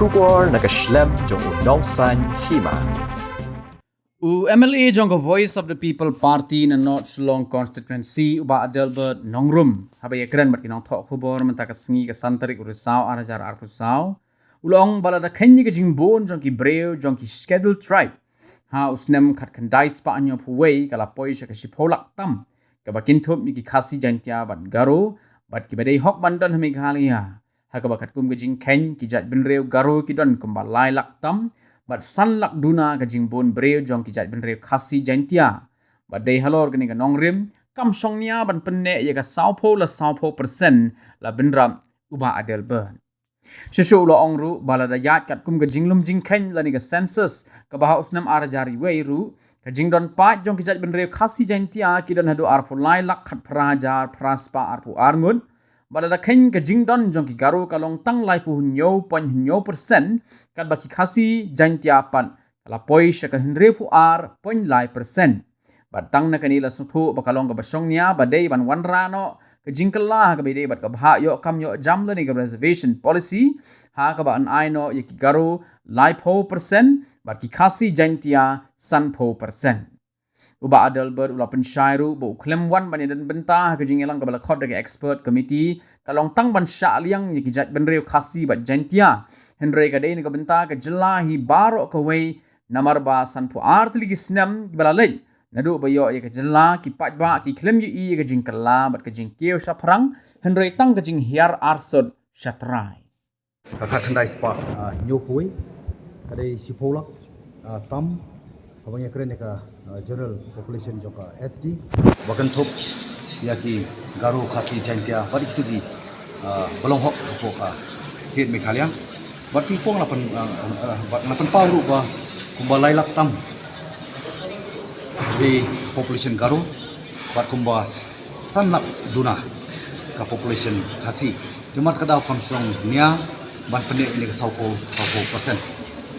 Shubor nakaslem jong unongsan hima. MLA jong Voice of the People Party na North Shillong constituency uba Adelbert Nongrum habay ekran bat kinong thok khubor man takasngi ka santarik urusaw arajar arpusaw ulong balada khenyi ka jingbon jong ki breu jong ki scheduled tribe ha usnem khat khandai spa anyo phuwei kala poisha ka shipholak tam ka bakinthop mi ki khasi jantia bat garo bat ki badai hok bandan hami ghalia ha ka bakat kum ka jing khen ki jat benreu garo ki don kumbalai lak tam but san lak duna ka jingbon breu jong ki jat benreu khasi jantia but dei halor gani ka nongrim kam songnya ban penne ya ka saupo la saupo persen la benram uba Adelbert Shushu lo ongru balada yat kat kum ka jinglum jingkhen la ni ka census ka baha usnam arajari weiru ka jingdon pat jong ki jat benreu khasi jantia ki don hadu arfu lai lak khat prajar praspa arfu arngun balada khen ka jingdon jong ki garo kalong tang lai pu hunyo pon hunyo persen kat baki khasi jantia pan kala poi shaka hindre pu ar pon lai persen batang na kanila supu bakalong ka basongnya badai ban wanrano ka jingkala ka bidai bat ka bha yo kam yo jam la ni ka reservation policy ha ka ba an aino yaki garo lai po persen bat ki khasi jantia san po persen uba Adelbert ula pensyairu bu klem wan ban dan benta ka jingelang ka bala khod ka expert committee kalong tang ban sha liang yaki jat benreu khasi bat jantia henry ka dei ni ka benta ka jelahi baro ka wei namar ba san pu artli ki snam bala lei nadu bayo ya ka jela ki patba ki klem yu i ka jingkala bat ka jingkeu saprang henry tang ka jing hiar arsod shatrai khat handai spa nyo pui kadai sipolak tam abang keren ka general population joka SD bakan thop yaki garu khasi jantia bari itu di balong hok poka state Meghalaya bati pong lapan pauru ba kumbalai lak tam di population garu bat kumbas sanlap duna ka population khasi timar kada kamsong nia ban pendek ini ke saupo persen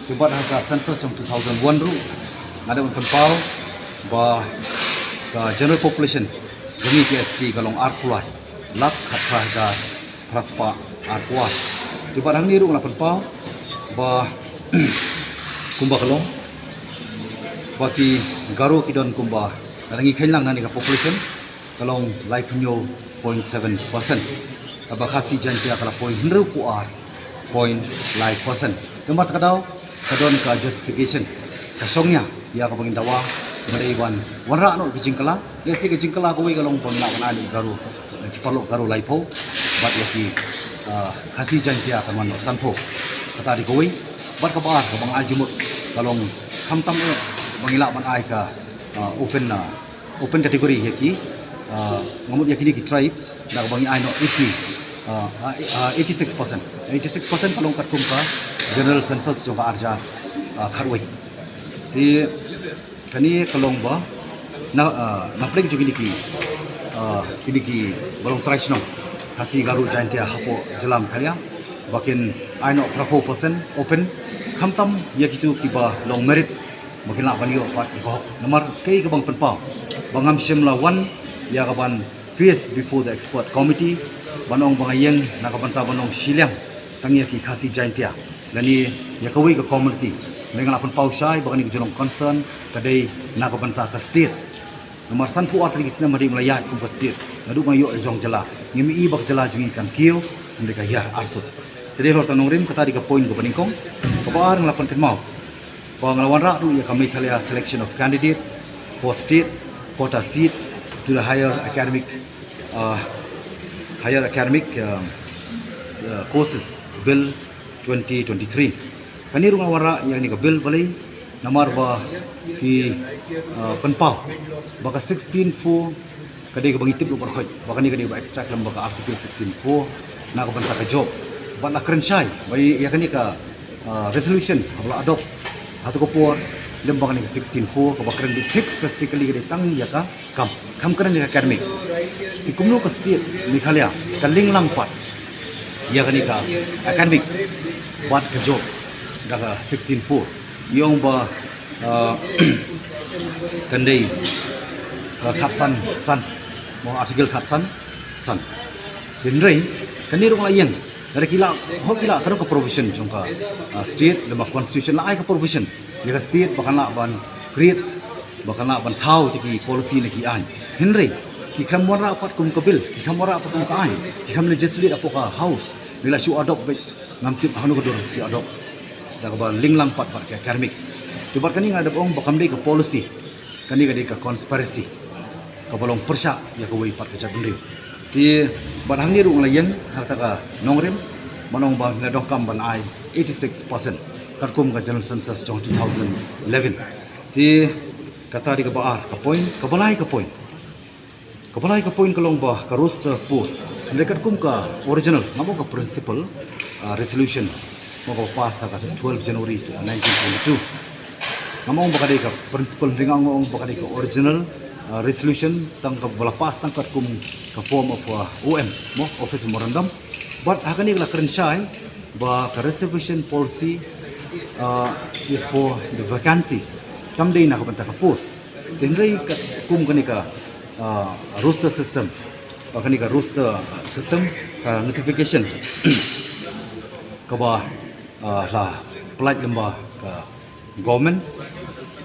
tibat harga census jong 2001 ru ada ban pau ba ka general population jami KST kalong arpulai lak khat prajar praspa arpuat tibat hang niru lapan pau ba kumba kalong baki garo kidon kumba rangi khenlang nani ka population kalong lai punyo 0.7% aba khasi jantia kala 0.1 puar 0.9% tempat kadau kadon ka justification kasongnya ya ka bangin dawa meraiwan wanra no kijingkala lesi kijingkala ko wi kalong ponna kanani garo kipalo garo laipo bat yaki khasi jantia kaman sanpo kata di ko wi bat ka ba ka bang aljumut kalong khamtam mangila man ai ka open category yaki ngamut yaki ki tribes na bangi ai no 86% kalong katkum ka general census jong ka arja kharwai ti kani kalong ba na plek jo gini ki balong traditional kasi garu jantia hapo jelam khalia bakin ai no 4% open khamtam yaki tu ki ba long merit makin la banyo pat iko nomor kay kabang penpaw bangam simla 1 ya kaban face before the expert committee banong bangayeng nakabanta banong silyang tangya ki khasi jantia lani yakawi ka community mengal penpaw sai bangani jelong concern kadai nakabanta ka state nomor sanpu artri kisna mari melaya kum ka state ngadu mayo jong jela ngimi i bak jela jungi kan kiyo mereka ya arsut jadi lor tanong rim kata di ka point ko paningkong kabar ngalapan kenmau pengalaman rakru ya kami kalian selection of candidates for state quota seat to the higher academic courses bill 2023 kani runga wara yang ni ka bill balai namar ba ki penpau baka 16.4 kadai ka bangitip lu barkhoi baka ni kadai ba extract lam baka article 16.4 na ka banta ka job ba na krenshai bai ya kani ka resolution abla adopt atau kopor lembang ni 16.4 ko bakran di fix specifically ke tang ya ka kam keren ni academic di kumno ka state Meghalaya ka linglang pat ya kani ka academic bat ka job daga 16.4 yung ba kandai khatsan san mo article khatsan san dinrei kani rong layeng dari kila karo ka provision jongka state lema constitution la ai ka provision ya state bakan la ban creates bakan la ban thau tiki policy ni ki an henry ki khamwara apat kum kabil ki khamwara apat kum ka ai ki kham legislate apoka house bila shu adopt ngam tip hanu kodur ki adopt da ka ban linglang pat ke academic tibar kani ngada ong bakam dei ka policy kani ga dei ka conspiracy ka bolong persya ya ka wei pat ka chabundri ti barang ni rung layan harta ka nongrim manong ba na dongkam ban ai 86% karkum ka general census jong 2011 ti kata di ka baar ka point ka balai ka point kalong ba ka roster post dekat kum ka original ngamo ka principal resolution mo ka pass ka 12 January 1922 ngamo ba ka principal ringang ngong ba ka original resolution tang ka balapas tang kat kum ka form of OM mo office memorandum but hakani la kren shai ba ka reservation policy is for the vacancies kam dei na ka banta ka post tenrei ka kum kani ka roster system ba kani ka roster system notification ka ba la plat lamba ka government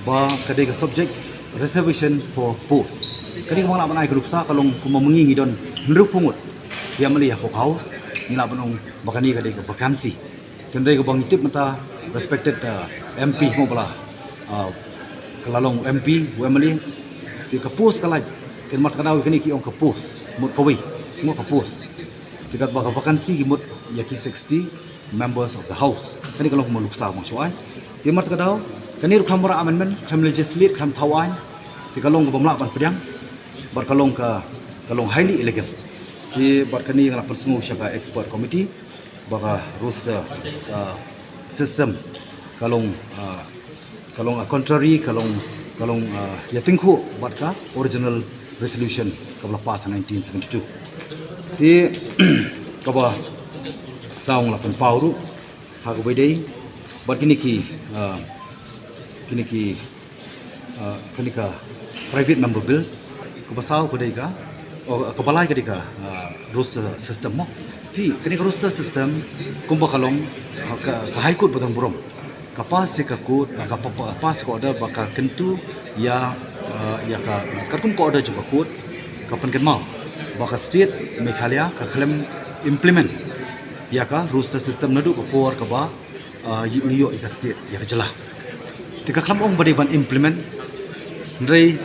ba kadai ka subject reservation for post. Kani ko mga laban ay kaluksa kalong kumamangingi don nruk pungut. Dia mali hapok house nila banong bakani kadai ka vacancy. Tendai ko bang itip mata respected MP mo bala. Kalalong MP we mali ti ka post kalay. Ken mat kadaw kani ki ong ka post mut kawi mo ka post. Tigat ba ka vacancy gimut yaki 60 members of the house. Kani kalong kumaluksa mo suay. Ti mat kadaw kani ruk hamara amendment ham legislate ham thawan ti kalong ka bamla ban pedang bar kalong highly elegant ti bar kani ngala persungu syaka expert committee baka roster system kalong contrary kalong ya tingku bar ka original resolution kabla pass 1972 ti kaba saung la pen pauru ha ko bedei bar kini ki private member bill ko basaw ko dai ka o ko balai ka dika roster system mo pi kini ka roster system kum bakalong ka high court batang burong kapas ka court ka pas ko order baka kentu ya ka kum ko order juga court kapan ken mau baka state Meghalaya ka claim implement ya ka roster system nadu ko por ka ba yo ka state ya ka jela tika klam ong bade ban implement ndrei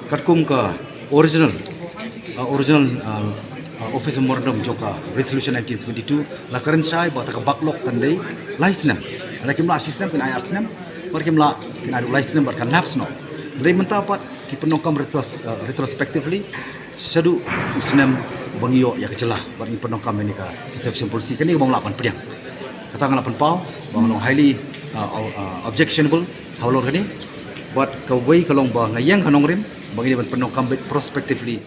katkum ka original office memorandum joka resolution 1972 la karen shai ba ta ka backlog tandai license ala kim la system kin ayar snem bar kim la kin adu license bar kan laps no ndrei mentapat ki penokam retrospectively shadu usnem bangio ya kecela bar ni penokam ni ka exception policy kani bang lapan pedang kata ngalapan pau bang highly objectionable hawlor kani but kawai kalong ba ngayang kanong rim bagi ban penokam prospectively